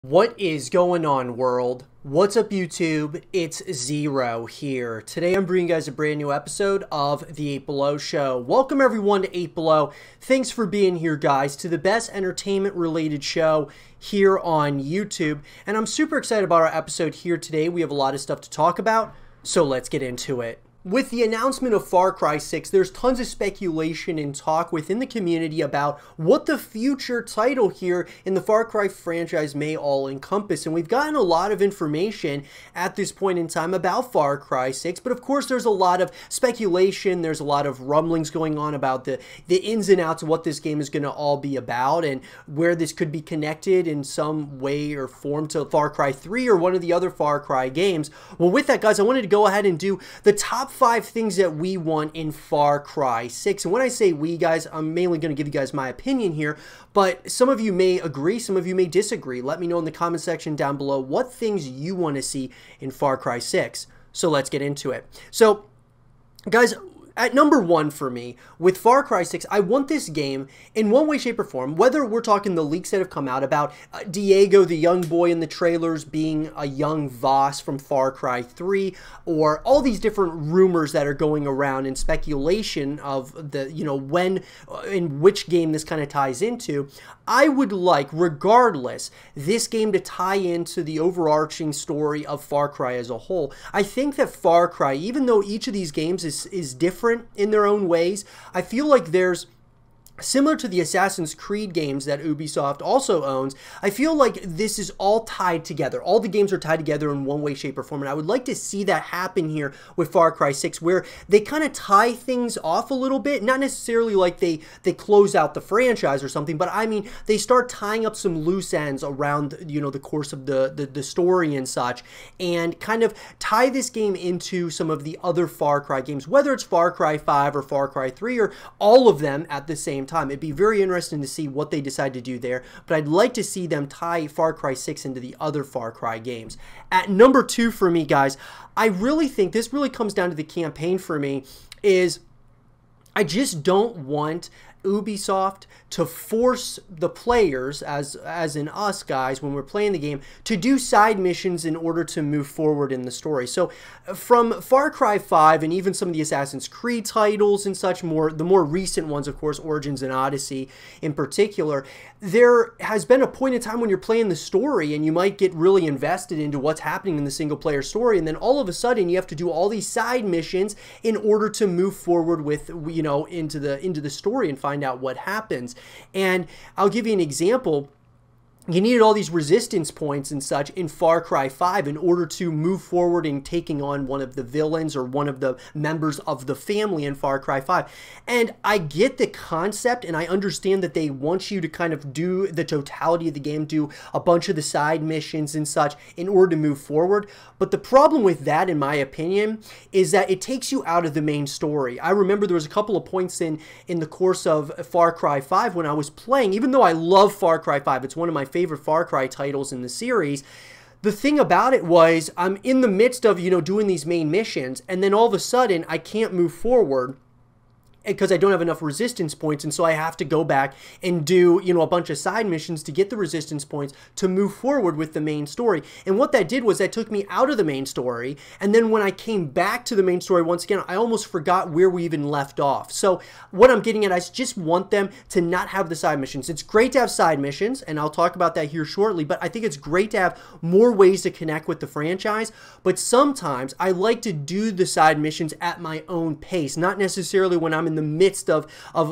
What is going on, world? What's up, YouTube? It's Zero here. Today I'm bringing you guys a brand new episode of the 8 Below Show. Welcome everyone to 8 Below. Thanks for being here, guys, to the best entertainment related show here on YouTube. And I'm super excited about our episode here today. We have a lot of stuff to talk about, so let's get into it. With the announcement of Far Cry 6, there's tons of speculation and talk within the community about what the future title here in the Far Cry franchise may all encompass. And we've gotten a lot of information at this point in time about Far Cry 6, but of course there's a lot of speculation, there's a lot of rumblings going on about the ins and outs of what this game is going to all be about and where this could be connected in some way or form to Far Cry 3 or one of the other Far Cry games. Well, with that, guys, I wanted to go ahead and do the top 5 things that we want in Far Cry 6. And when I say we, guys, I'm mainly going to give you guys my opinion here, but some of you may agree, some of you may disagree. Let me know in the comment section down below what things you want to see in Far Cry 6. So let's get into it. So, guys, at number 1 for me, with Far Cry 6, I want this game in one way, shape, or form, whether we're talking the leaks that have come out about Diego, the young boy in the trailers, being a young Voss from Far Cry 3, or all these different rumors that are going around and speculation of the, when, in which game this kind of ties into. I would like, regardless, this game to tie into the overarching story of Far Cry as a whole. I think that Far Cry, even though each of these games is different in their own ways, I feel like there's, similar to the Assassin's Creed games that Ubisoft also owns, I feel like this is all tied together. All the games are tied together in one way, shape, or form, and I would like to see that happen here with Far Cry 6, where they kind of tie things off a little bit, not necessarily like they close out the franchise or something, but I mean, they start tying up some loose ends around, the course of the story and such, and kind of tie this game into some of the other Far Cry games, whether it's Far Cry 5 or Far Cry 3 or all of them at the same time. It'd be very interesting to see what they decide to do there, but I'd like to see them tie Far Cry 6 into the other Far Cry games. At number 2 for me, guys, I really think this really comes down to the campaign for me, is I just don't want Ubisoft to force the players, as in us guys, when we're playing the game, to do side missions in order to move forward in the story. So from Far Cry 5 and even some of the Assassin's Creed titles and such, the more recent ones, of course, Origins and Odyssey in particular, there has been a point in time when you're playing the story and you might get really invested into what's happening in the single player story, and then all of a sudden you have to do all these side missions in order to move forward with, into the story and find out what happens. And I'll give you an example. You needed all these resistance points and such in Far Cry 5 in order to move forward in taking on one of the villains or one of the members of the family in Far Cry 5. And I get the concept, and I understand that they want you to kind of do the totality of the game, do a bunch of the side missions and such in order to move forward. But the problem with that, in my opinion, is that it takes you out of the main story. I remember there was a couple of points in the course of Far Cry 5 when I was playing, even though I love Far Cry 5, it's one of my favorite Far Cry titles in the series. The thing about it was I'm in the midst of, doing these main missions, and then all of a sudden I can't move forward because I don't have enough resistance points, and so I have to go back and do, a bunch of side missions to get the resistance points to move forward with the main story. And what that did was that took me out of the main story, and then when I came back to the main story once again, I almost forgot where we even left off. So what I'm getting at, I just want them to not have the side missions. It's great to have side missions, and I'll talk about that here shortly, but I think it's great to have more ways to connect with the franchise, but sometimes I like to do the side missions at my own pace, not necessarily when I'm in the midst of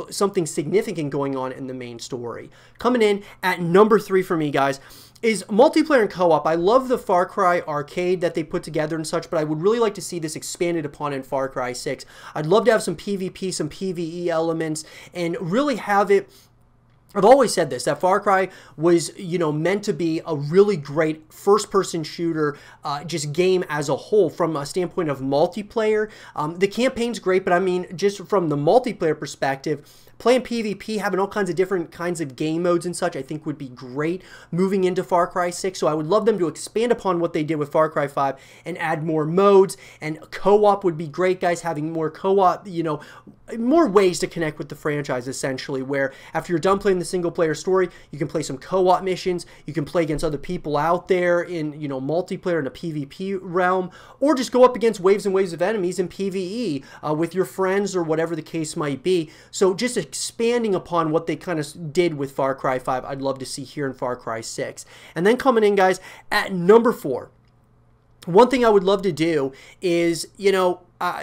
something significant going on in the main story. Coming in at number 3 for me, guys, is multiplayer and co-op. I love the Far Cry arcade that they put together and such, but I would really like to see this expanded upon in Far Cry 6. I'd love to have some PvP, some PvE elements, and really have it. I've always said this, that Far Cry was, meant to be a really great first-person shooter, just game as a whole from a standpoint of multiplayer. The campaign's great, but I mean, just from the multiplayer perspective, playing PvP, having all kinds of different kinds of game modes and such, I think would be great moving into Far Cry 6. So I would love them to expand upon what they did with Far Cry 5 and add more modes. And co-op would be great, guys, having more co-op, you know, more ways to connect with the franchise, essentially, where after you're done playing the single player story, you can play some co-op missions, you can play against other people out there in, you know, multiplayer in a PvP realm, or just go up against waves and waves of enemies in PvE with your friends or whatever the case might be. So just expanding upon what they kind of did with Far Cry 5, I'd love to see here in Far Cry 6. And then coming in, guys, at number 4, one thing I would love to do is, you know,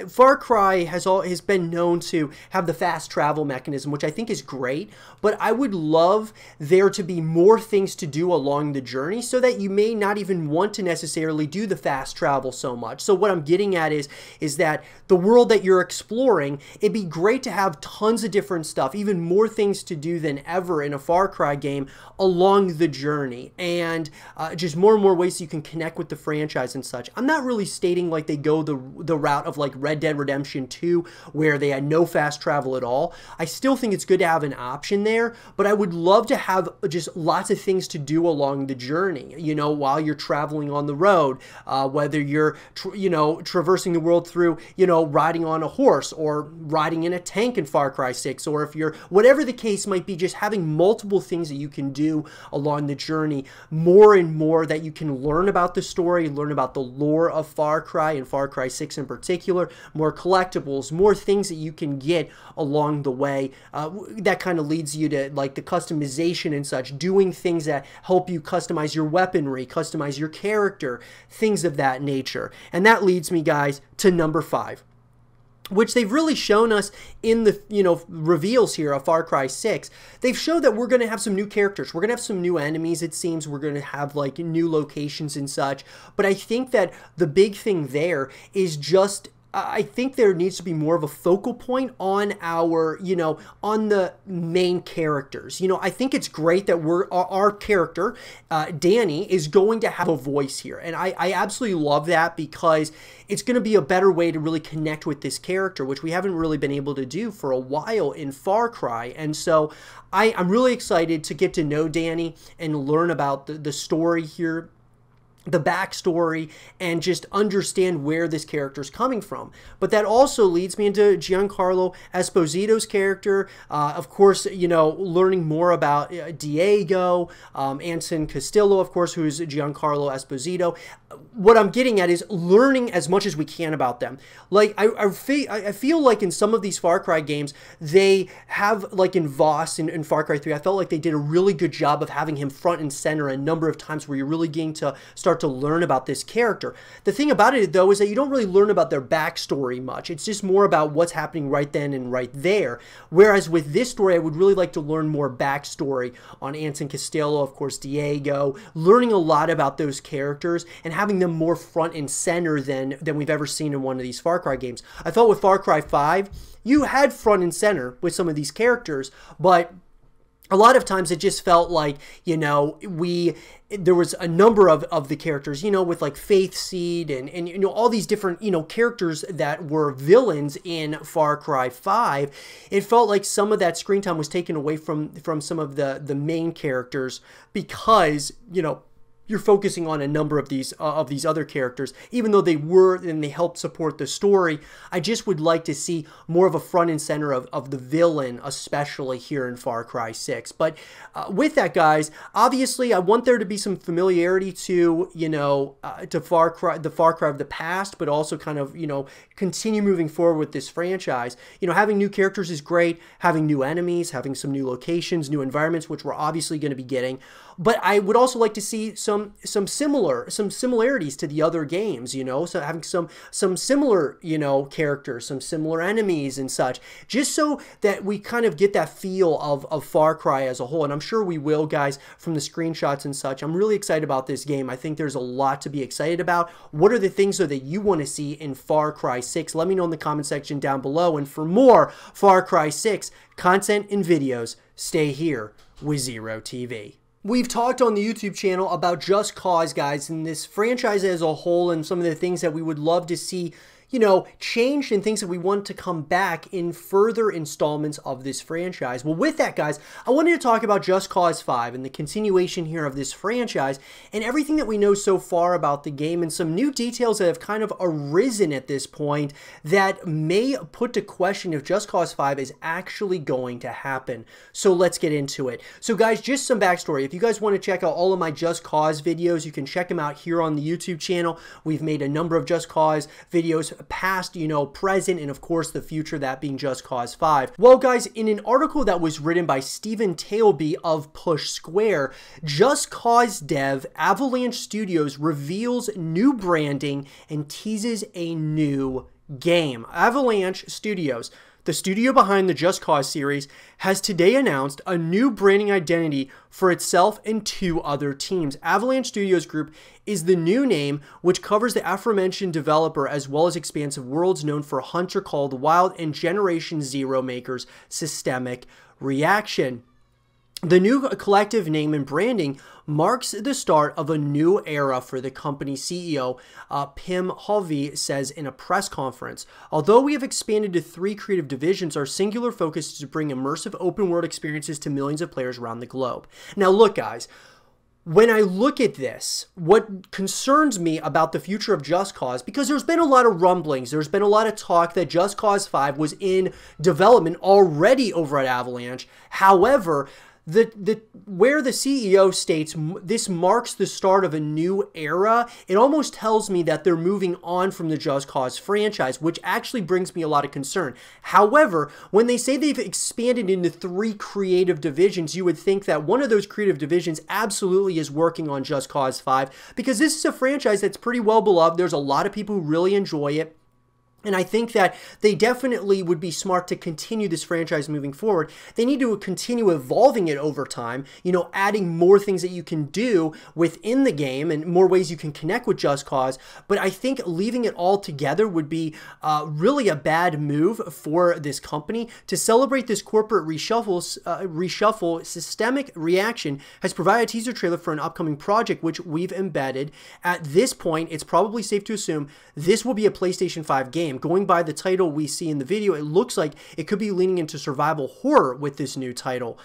Far Cry has been known to have the fast travel mechanism, which I think is great, but I would love there to be more things to do along the journey so that you may not even want to necessarily do the fast travel so much. So what I'm getting at is that the world that you're exploring, it'd be great to have tons of different stuff, even more things to do than ever in a Far Cry game along the journey, and just more and more ways you can connect with the franchise and such. I'm not really stating like they go the route of like Red Dead Redemption 2 where they had no fast travel at all. I still think it's good to have an option there, but I would love to have just lots of things to do along the journey, you know, while you're traveling on the road, whether you're, you know, traversing the world through, you know, riding on a horse or riding in a tank in Far Cry 6, or if you're, whatever the case might be, just having multiple things that you can do along the journey, more and more that you can learn about the story, learn about the lore of Far Cry and Far Cry 6 in particular, more collectibles, more things that you can get along the way. That kind of leads you to like the customization and such, doing things that help you customize your weaponry, customize your character, things of that nature. And that leads me, guys, to number 5, which they've really shown us in the, you know, reveals here of Far Cry 6. They've showed that we're going to have some new characters. We're going to have some new enemies, it seems. We're going to have, like, new locations and such. But I think that the big thing there is just, I think there needs to be more of a focal point on our, you know, on the main characters. You know, I think it's great that our character, Danny, is going to have a voice here. And I absolutely love that because it's going to be a better way to really connect with this character, which we haven't really been able to do for a while in Far Cry. And so I'm really excited to get to know Danny and learn about the story here, the backstory, and just understand where this character is coming from. But that also leads me into Giancarlo Esposito's character. Of course, you know, learning more about Diego, Anson Castillo, of course, who is Giancarlo Esposito. What I'm getting at is learning as much as we can about them. Like, I feel like in some of these Far Cry games, they have, like in Voss in Far Cry 3, I felt like they did a really good job of having him front and center a number of times where you're really getting to start to learn about this character. The thing about it, though, is that you don't really learn about their backstory much. It's just more about what's happening right then and right there. Whereas with this story, I would really like to learn more backstory on Anson Castillo, of course, Diego, learning a lot about those characters and having them more front and center than we've ever seen in one of these Far Cry games. I felt with Far Cry 5, you had front and center with some of these characters, but a lot of times it just felt like, you know, there was a number of the characters, you know, with like Faith Seed and you know, all these different, you know, characters that were villains in Far Cry 5. It felt like some of that screen time was taken away from some of the main characters because, you know, you're focusing on a number of these other characters, even though they were and they helped support the story. I just would like to see more of a front and center of the villain, especially here in Far Cry 6. But with that, guys, obviously I want there to be some familiarity to, you know, to the Far Cry of the past, but also kind of, you know, continue moving forward with this franchise. You know, having new characters is great, having new enemies, having some new locations, new environments, which we're obviously going to be getting. But I would also like to see some similarities to the other games, you know, so having some similar, you know, characters, some similar enemies and such, just so that we kind of get that feel of Far Cry as a whole. And I'm sure we will, guys, from the screenshots and such. I'm really excited about this game. I think there's a lot to be excited about. What are the things, though, that you want to see in Far Cry 6? Let me know in the comment section down below. And for more Far Cry 6 content and videos, stay here with Zero TV. We've talked on the YouTube channel about Just Cause, guys, and this franchise as a whole and some of the things that we would love to see, changed and things that we want to come back in further installments of this franchise. Well, with that, guys, I wanted to talk about Just Cause 5 and the continuation here of this franchise and everything that we know so far about the game and some new details that have kind of arisen at this point that may put to question if Just Cause 5 is actually going to happen. So let's get into it. So guys, just some backstory. If you guys want to check out all of my Just Cause videos, you can check them out here on the YouTube channel. We've made a number of Just Cause videos, past, present, and of course the future, that being Just Cause 5. Well guys, in an article that was written by Stephen Tailby of Push Square, Just Cause dev Avalanche Studios reveals new branding and teases a new game. Avalanche Studios, the studio behind the Just Cause series, has today announced a new branding identity for itself and 2 other teams. Avalanche Studios Group is the new name, which covers the aforementioned developer as well as Expansive Worlds, known for Hunter Call the Wild and Generation Zero makers Systemic Reaction. The new collective name and branding marks the start of a new era for the company's CEO, Pim Hovey, says in a press conference. Although we have expanded to 3 creative divisions, our singular focus is to bring immersive open-world experiences to millions of players around the globe. Now look, guys, when I look at this, what concerns me about the future of Just Cause, because there's been a lot of rumblings, there's been a lot of talk that Just Cause 5 was in development already over at Avalanche. However, where the CEO states this marks the start of a new era, it almost tells me that they're moving on from the Just Cause franchise, which actually brings me a lot of concern. However, when they say they've expanded into 3 creative divisions, you would think that one of those creative divisions absolutely is working on Just Cause 5, because this is a franchise that's pretty well beloved. There's a lot of people who really enjoy it. And I think that they definitely would be smart to continue this franchise moving forward. They need to continue evolving it over time, adding more things that you can do within the game and more ways you can connect with Just Cause. But I think leaving it all together would be really a bad move for this company. To celebrate this corporate reshuffle, Systemic Reaction has provided a teaser trailer for an upcoming project, which we've embedded. At this point, it's probably safe to assume this will be a PlayStation 5 game. Going by the title we see in the video, it looks like it could be leaning into survival horror with this new title.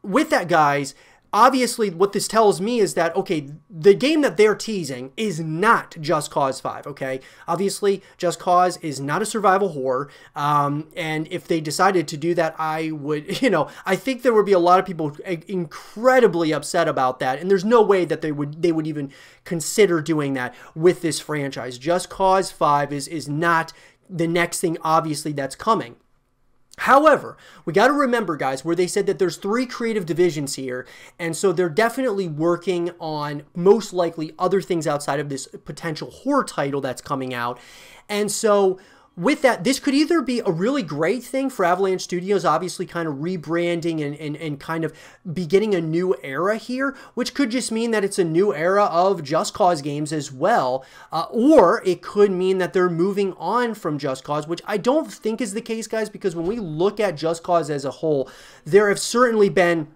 With that, guys, obviously what this tells me is that, okay, the game that they're teasing is not Just Cause 5, okay? Obviously, Just Cause is not a survival horror, and if they decided to do that, I would, I think there would be a lot of people incredibly upset about that, and there's no way that they would even consider doing that with this franchise. Just Cause 5 is not the next thing, obviously, that's coming. However, we got to remember, guys, where they said that there's 3 creative divisions here, and so they're definitely working on most likely other things outside of this potential horror title that's coming out. And so with that, this could either be a really great thing for Avalanche Studios, obviously kind of rebranding and kind of beginning a new era here, which could just mean that it's a new era of Just Cause games as well, or it could mean that they're moving on from Just Cause, which I don't think is the case, guys, because when we look at Just Cause as a whole, there have certainly been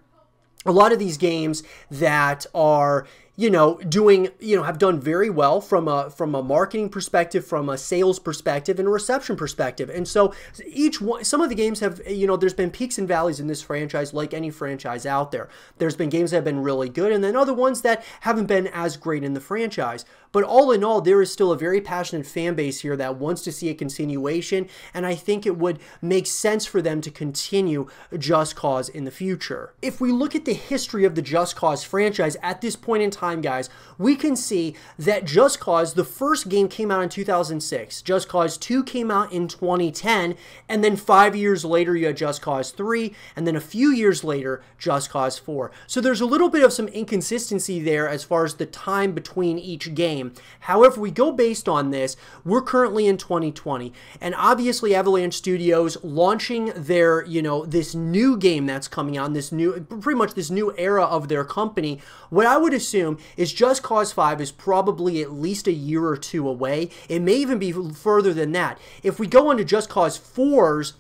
a lot of these games that are, have done very well from a marketing perspective, from a sales perspective, and a reception perspective. And so each one, some of the games have, there's been peaks and valleys in this franchise, like any franchise out there. There's been games that have been really good, and then other ones that haven't been as great in the franchise. But all in all, there is still a very passionate fan base here that wants to see a continuation, and I think it would make sense for them to continue Just Cause in the future. If we look at the history of the Just Cause franchise at this point in time, guys, we can see that Just Cause, the first game came out in 2006. Just Cause 2 came out in 2010, and then 5 years later, you had Just Cause 3, and then a few years later, Just Cause 4. So there's a little bit of some inconsistency there as far as the time between each game. However, we go based on this, we're currently in 2020, and obviously Avalanche Studios launching their, this new game that's coming out, pretty much this new era of their company. What I would assume is Just Cause 5 is probably at least a year or 2 away. It may even be further than that. If we go on to Just Cause 4's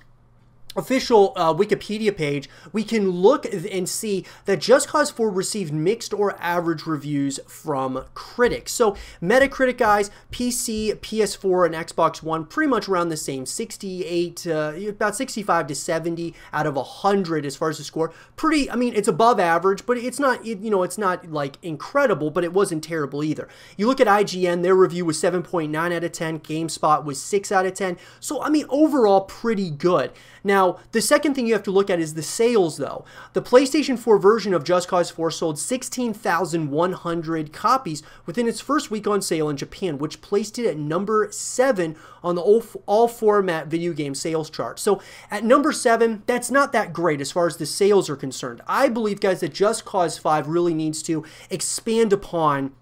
official Wikipedia page, we can look and see that Just Cause 4 received mixed or average reviews from critics. So Metacritic, guys, PC, PS4, and Xbox One, pretty much around the same, 68, about 65 to 70 out of 100 as far as the score. Pretty, I mean, it's above average, but it's not, you know, it's not like incredible, but it wasn't terrible either. You look at IGN, their review was 7.9 out of 10, GameSpot was 6 out of 10. So, I mean, overall, pretty good. Now, the second thing you have to look at is the sales, though. The PlayStation 4 version of Just Cause 4 sold 16,100 copies within its first week on sale in Japan, which placed it at number 7 on the all-format video game sales chart. So, at number 7, that's not that great as far as the sales are concerned. I believe, guys, that Just Cause 5 really needs to expand upon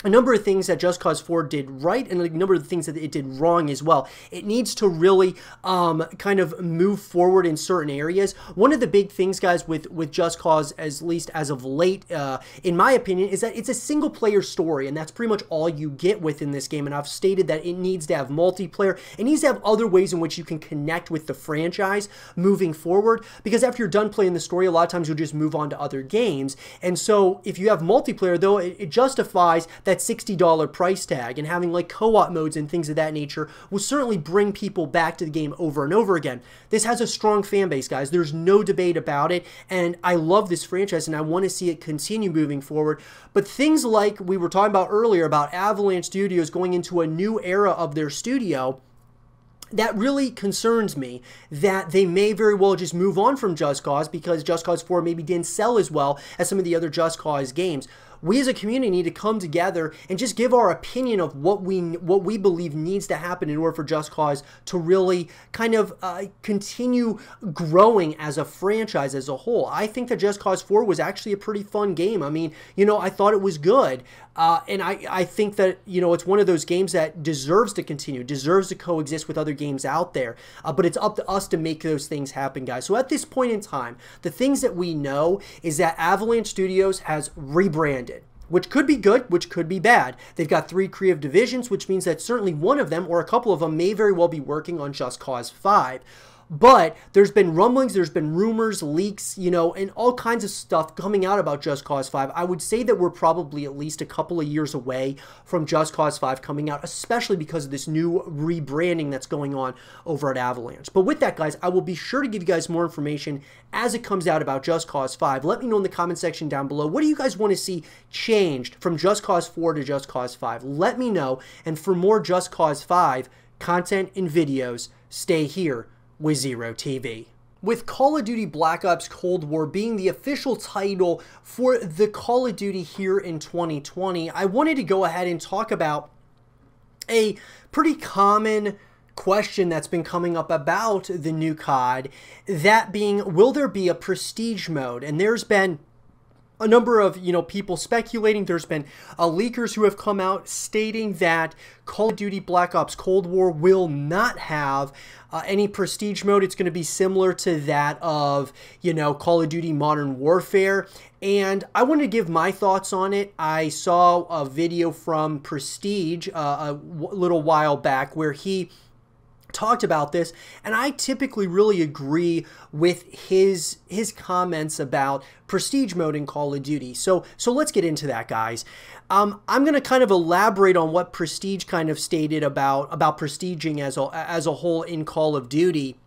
a number of things that Just Cause 4 did right and a number of things that it did wrong as well. It needs to really kind of move forward in certain areas. One of the big things, guys, with Just Cause, at least as of late, in my opinion, is that it's a single-player story, and that's pretty much all you get within this game. And I've stated that it needs to have multiplayer. It needs to have other ways in which you can connect with the franchise moving forward, because after you're done playing the story, a lot of times you'll just move on to other games. And so if you have multiplayer, though, it justifies that $60 price tag, and having like co-op modes and things of that nature will certainly bring people back to the game over and over again. This has a strong fan base, guys. There's no debate about it, and I love this franchise and I want to see it continue moving forward. But things like we were talking about earlier about Avalanche Studios going into a new era of their studio, that really concerns me, that they may very well just move on from Just Cause because Just Cause 4 maybe didn't sell as well as some of the other Just Cause games. We as a community need to come together and just give our opinion of what we believe needs to happen in order for Just Cause to really kind of continue growing as a franchise as a whole. I think that Just Cause 4 was actually a pretty fun game. I mean, you know, I thought it was good. And I think that, you know, it's one of those games that deserves to continue, deserves to coexist with other games out there. But it's up to us to make those things happen, guys. So at this point in time, the things that we know is that Avalanche Studios has rebranded, which could be good, which could be bad. They've got 3 creative divisions, which means that certainly one of them or a couple of them may very well be working on Just Cause 5. But there's been rumblings, there's been rumors, leaks, you know, and all kinds of stuff coming out about Just Cause 5. I would say that we're probably at least a couple of years away from Just Cause 5 coming out, especially because of this new rebranding that's going on over at Avalanche. But with that, guys, I will be sure to give you guys more information as it comes out about Just Cause 5. Let me know in the comment section down below. What do you guys want to see changed from Just Cause 4 to Just Cause 5? Let me know. And for more Just Cause 5 content and videos, stay here with Zero TV. With Call of Duty Black Ops Cold War being the official title for the Call of Duty here in 2020, I wanted to go ahead and talk about a pretty common question that's been coming up about the new COD, that being, will there be a prestige mode? And there's been a number of, you know, people speculating. There's been leakers who have come out stating that Call of Duty Black Ops Cold War will not have any prestige mode. It's going to be similar to that of, you know, Call of Duty Modern Warfare. And I want to give my thoughts on it. I saw a video from Prestige a little while back where he talked about this, and I typically really agree with his comments about prestige mode in Call of Duty. So let's get into that, guys. I'm going to kind of elaborate on what Prestige kind of stated about prestiging as a whole in Call of Duty.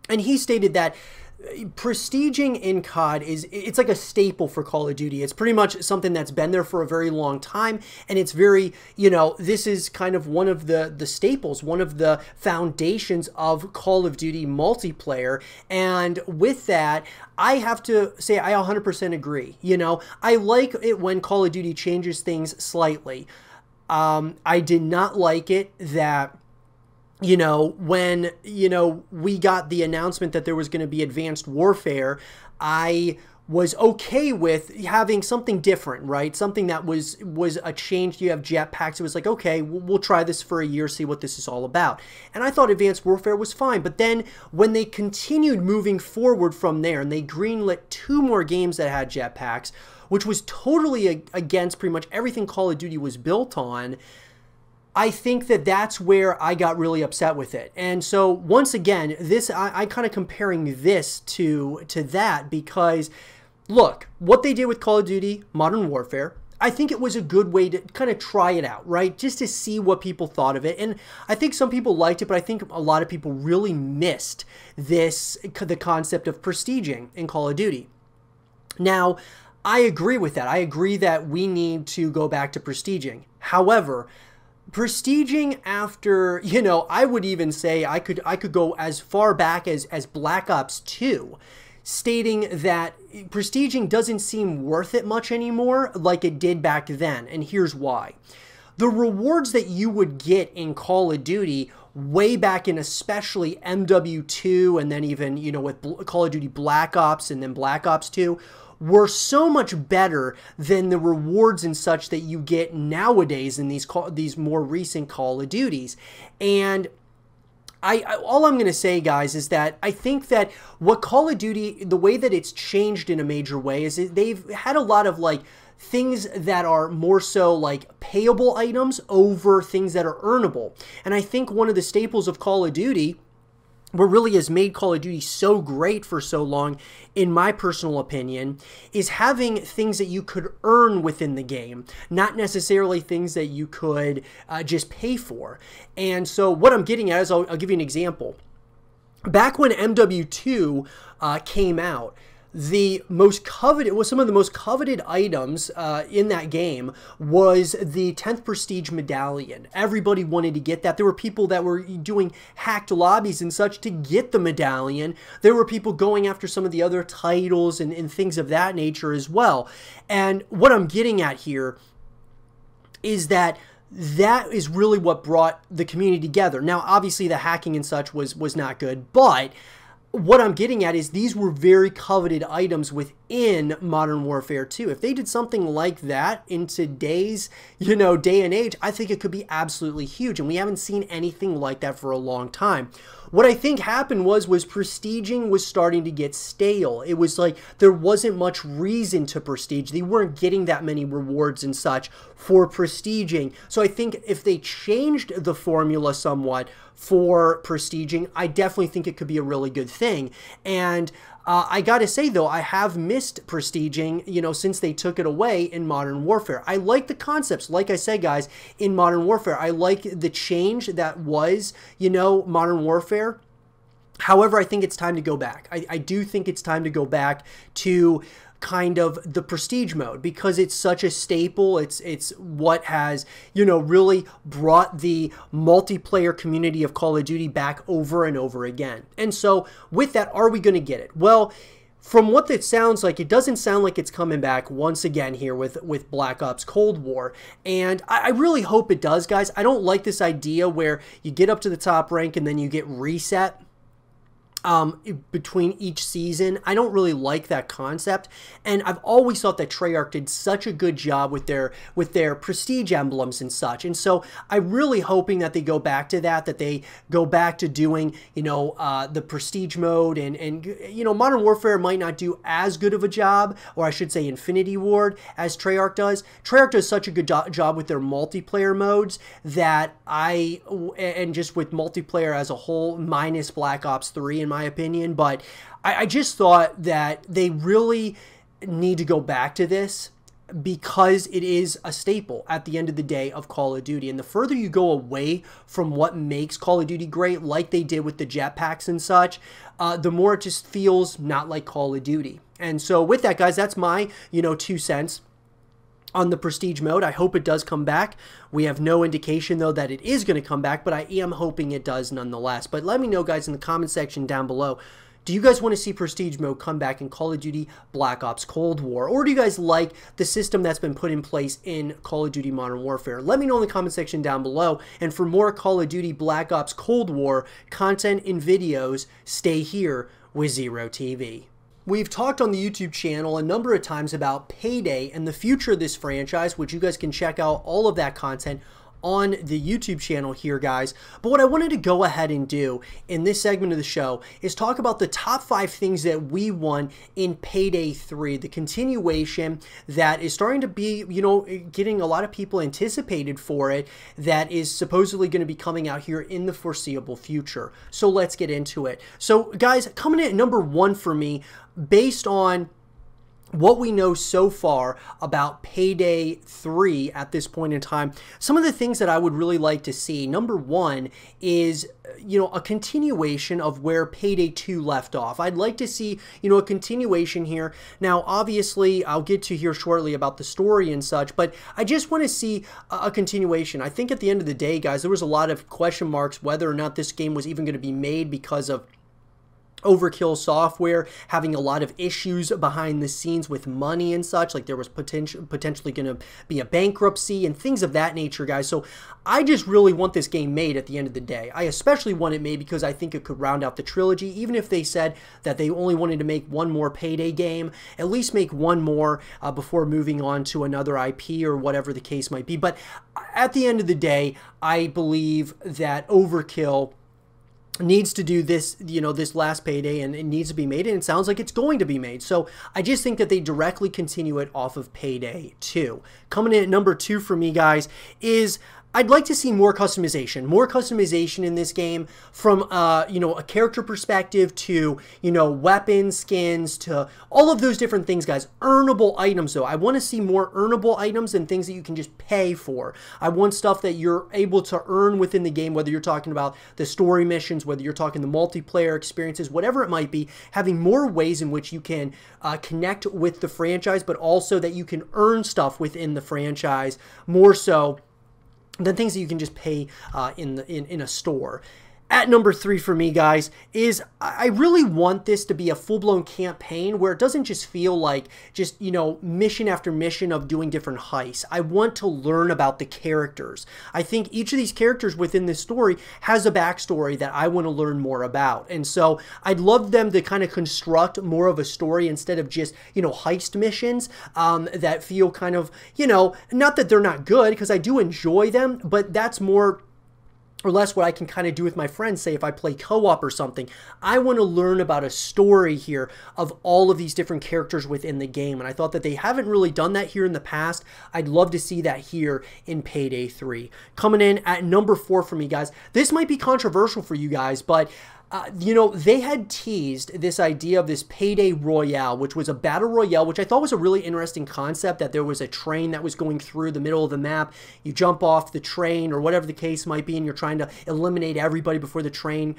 And he stated that prestiging in COD it's like a staple for Call of Duty. It's pretty much something that's been there for a very long time, and it's very, you know, this is kind of one of the staples, one of the foundations of Call of Duty multiplayer. And with that, I have to say I 100% agree. You know, I like it when Call of Duty changes things slightly. I did not like it that, you know, when, you know, we got the announcement that there was going to be Advanced Warfare, I was okay with having something different, right? Something that was a change. You have jetpacks. It was like, okay, we'll try this for a year, see what this is all about. And I thought Advanced Warfare was fine. But then when they continued moving forward from there and they greenlit 2 more games that had jetpacks, which was totally against pretty much everything Call of Duty was built on, I think that that's where I got really upset with it. And so once again, this I kind of comparing this to that because look, what they did with Call of Duty Modern Warfare, I think it was a good way to kind of try it out, right? Just to see what people thought of it. And I think some people liked it, but I think a lot of people really missed the concept of prestiging in Call of Duty. Now, I agree with that. I agree that we need to go back to prestiging. However, prestiging after, I would even say I could go as far back as Black Ops 2, stating that prestiging doesn't seem worth it much anymore like it did back then, and here's why. The rewards that you would get in Call of Duty way back in especially MW2 and then even, with Call of Duty Black Ops and then Black Ops 2 were so much better than the rewards and such that you get nowadays in these more recent Call of Duties. And all I'm going to say, guys, is that I think that what Call of Duty, the way that it's changed in a major way is they've had a lot of things that are more so payable items over things that are earnable. And I think one of the staples of Call of Duty, what really has made Call of Duty so great for so long, in my personal opinion, is having things that you could earn within the game, not necessarily things that you could just pay for. And so what I'm getting at is, I'll give you an example. Back when MW2 came out, some of the most coveted items in that game was the 10th Prestige Medallion. Everybody wanted to get that. There were people that were doing hacked lobbies and such to get the medallion. There were people going after some of the other titles and things of that nature as well. And what I'm getting at here is that is really what brought the community together. Now, obviously, the hacking and such was not good, but what I'm getting at is these were very coveted items within Modern Warfare 2. If they did something like that in today's, day and age, I think it could be absolutely huge. And we haven't seen anything like that for a long time. What I think happened was prestiging was starting to get stale. It was like there wasn't much reason to prestige. They weren't getting that many rewards and such for prestiging. So I think if they changed the formula somewhat for prestiging, I definitely think it could be a really good thing. And I gotta say though, I have missed prestiging, since they took it away in Modern Warfare. I like the concepts, like I said, guys, in Modern Warfare. I like the change that was, Modern Warfare. However, I think it's time to go back. I do think it's time to go back to kind of the prestige mode because it's such a staple. It's what has, really brought the multiplayer community of Call of Duty back over and over again. And so with that, are we going to get it? Well, from what it sounds like, it doesn't sound like it's coming back once again here with Black Ops Cold War. And I really hope it does, guys. I don't like this idea where you get up to the top rank and then you get reset between each season. I don't really like that concept, and I've always thought that Treyarch did such a good job with their prestige emblems and such. And so I'm really hoping that they go back to that they go back to doing the prestige mode, and Modern Warfare might not do as good of a job, or I should say Infinity Ward, as Treyarch does. Treyarch does such a good job with their multiplayer modes that and just with multiplayer as a whole, minus Black Ops 3 in my opinion, but I just thought that they really need to go back to this because it is a staple at the end of the day of Call of Duty. And the further you go away from what makes Call of Duty great, like they did with the jetpacks and such, the more it just feels not like Call of Duty. And so with that, guys, that's my 2 cents on the prestige mode. I hope it does come back. We have no indication though that it is going to come back, but I am hoping it does nonetheless. But let me know, guys, in the comment section down below, do you guys want to see prestige mode come back in Call of Duty Black Ops Cold War? Or do you guys like the system that's been put in place in Call of Duty Modern Warfare? Let me know in the comment section down below. And for more Call of Duty Black Ops Cold War content and videos, stay here with Zero TV. We've talked on the YouTube channel a number of times about Payday and the future of this franchise, which you guys can check out all of that content on the YouTube channel here, guys. But what I wanted to go ahead and do in this segment of the show is talk about the top 5 things that we want in Payday 3, the continuation that is starting to be, getting a lot of people anticipated for it, that is supposedly going to be coming out here in the foreseeable future. So let's get into it. So guys, coming in at number 1 for me, based on what we know so far about Payday 3 at this point in time, some of the things that I would really like to see. Number 1 is, a continuation of where Payday 2 left off. I'd like to see, a continuation here. Now, obviously, I'll get to here shortly about the story and such, but I just want to see a continuation. I think at the end of the day, guys, there was a lot of question marks whether or not this game was even going to be made because of Overkill Software having a lot of issues behind the scenes with money and such, like there was potentially going to be a bankruptcy and things of that nature, guys. So I just really want this game made at the end of the day. I especially want it made because I think it could round out the trilogy. Even if they said that they only wanted to make one more Payday game, at least make one more before moving on to another IP or whatever the case might be. But at the end of the day, I believe that Overkill needs to do this, this last Payday, and it needs to be made, and it sounds like it's going to be made. So I just think that they directly continue it off of Payday 2. Coming in at number 2 for me, guys, is I'd like to see more customization. More customization in this game from, a character perspective to, weapons, skins, to all of those different things, guys. Earnable items, though. I want to see more earnable items and things that you can just pay for. I want stuff that you're able to earn within the game, whether you're talking about the story missions, whether you're talking the multiplayer experiences, whatever it might be, having more ways in which you can connect with the franchise, but also that you can earn stuff within the franchise more so than things that you can just pay in a store. At number 3 for me, guys, is I really want this to be a full-blown campaign where it doesn't just feel like just, mission after mission of doing different heists. I want to learn about the characters. I think each of these characters within this story has a backstory that I want to learn more about. And so I'd love them to kind of construct more of a story instead of just, heist missions that feel kind of, not that they're not good, because I do enjoy them, but that's more or less what I can kind of do with my friends, say if I play co-op or something. I want to learn about a story here of all of these different characters within the game, and I thought that they haven't really done that here in the past. I'd love to see that here in Payday 3. Coming in at number 4 for me, guys. This might be controversial for you guys, but they had teased this idea of this Payday Royale, which was a battle royale, which I thought was a really interesting concept, that there was a train that was going through the middle of the map. You jump off the train or whatever the case might be, and you're trying to eliminate everybody before the train,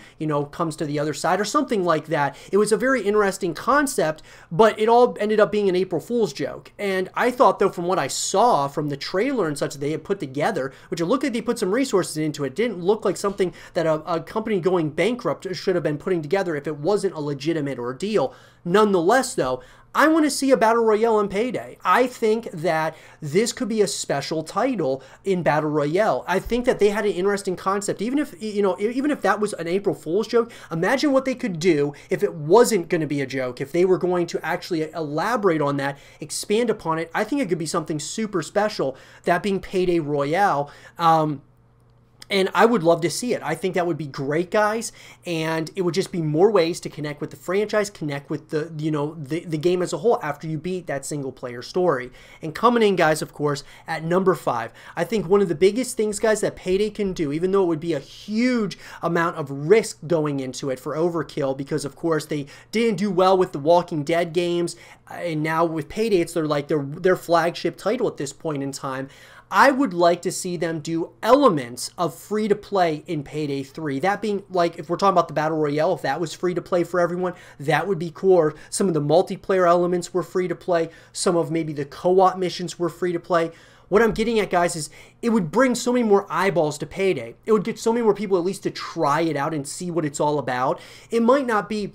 comes to the other side or something like that. It was a very interesting concept, but it all ended up being an April Fool's joke. And I thought, though, from what I saw from the trailer and such that they had put together, which it looked like they put some resources into it, didn't look like something that a company going bankrupt should have been putting together if it wasn't a legitimate ordeal. Nonetheless, though, I want to see a Battle Royale in Payday. I think that this could be a special title in Battle Royale. I think that they had an interesting concept. Even if, even if that was an April Fool's joke, imagine what they could do if it wasn't going to be a joke, if they were going to actually elaborate on that, expand upon it. I think it could be something super special, that being Payday Royale. And I would love to see it. I think that would be great, guys, and it would just be more ways to connect with the franchise, connect with the game as a whole after you beat that single-player story. And coming in, guys, of course, at number 5, I think one of the biggest things, guys, that Payday can do, even though it would be a huge amount of risk going into it for Overkill, because, of course, they didn't do well with the Walking Dead games, and now with Payday, it's their flagship title at this point in time. I would like to see them do elements of free-to-play in Payday 3. That being, like, if we're talking about the Battle Royale, if that was free-to-play for everyone, that would be cool. Or some of the multiplayer elements were free-to-play. Some of maybe the co-op missions were free-to-play. What I'm getting at, guys, is it would bring so many more eyeballs to Payday. It would get so many more people at least to try it out and see what it's all about. It might not be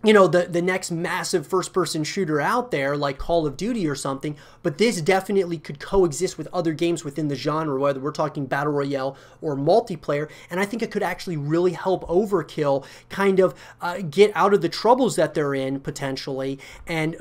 you know, the next massive first-person shooter out there like Call of Duty or something, but this definitely could coexist with other games within the genre, whether we're talking Battle Royale or multiplayer, and I think it could actually really help Overkill kind of get out of the troubles that they're in, potentially, and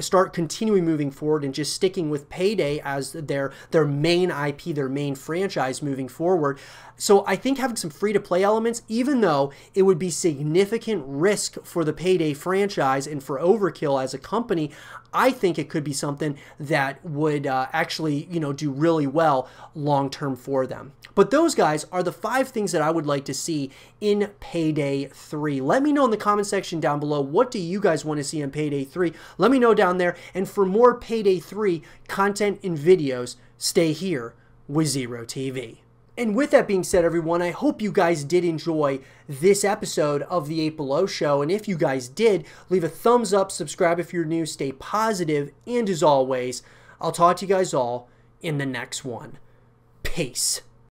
start continuing moving forward and just sticking with Payday as their main IP, their main franchise moving forward. So I think having some free-to-play elements, even though it would be significant risk for the Payday franchise and for Overkill as a company, I think it could be something that would actually, you know, do really well long-term for them. But those guys are the 5 things that I would like to see in Payday 3. Let me know in the comment section down below, what do you guys want to see in Payday 3? Let me know down there. And for more Payday 3 content and videos, stay here with Zero TV. And with that being said, everyone, I hope you guys did enjoy this episode of the 8 Below Show. And if you guys did, leave a thumbs up, subscribe if you're new, stay positive, and as always, I'll talk to you guys all in the next one. Peace.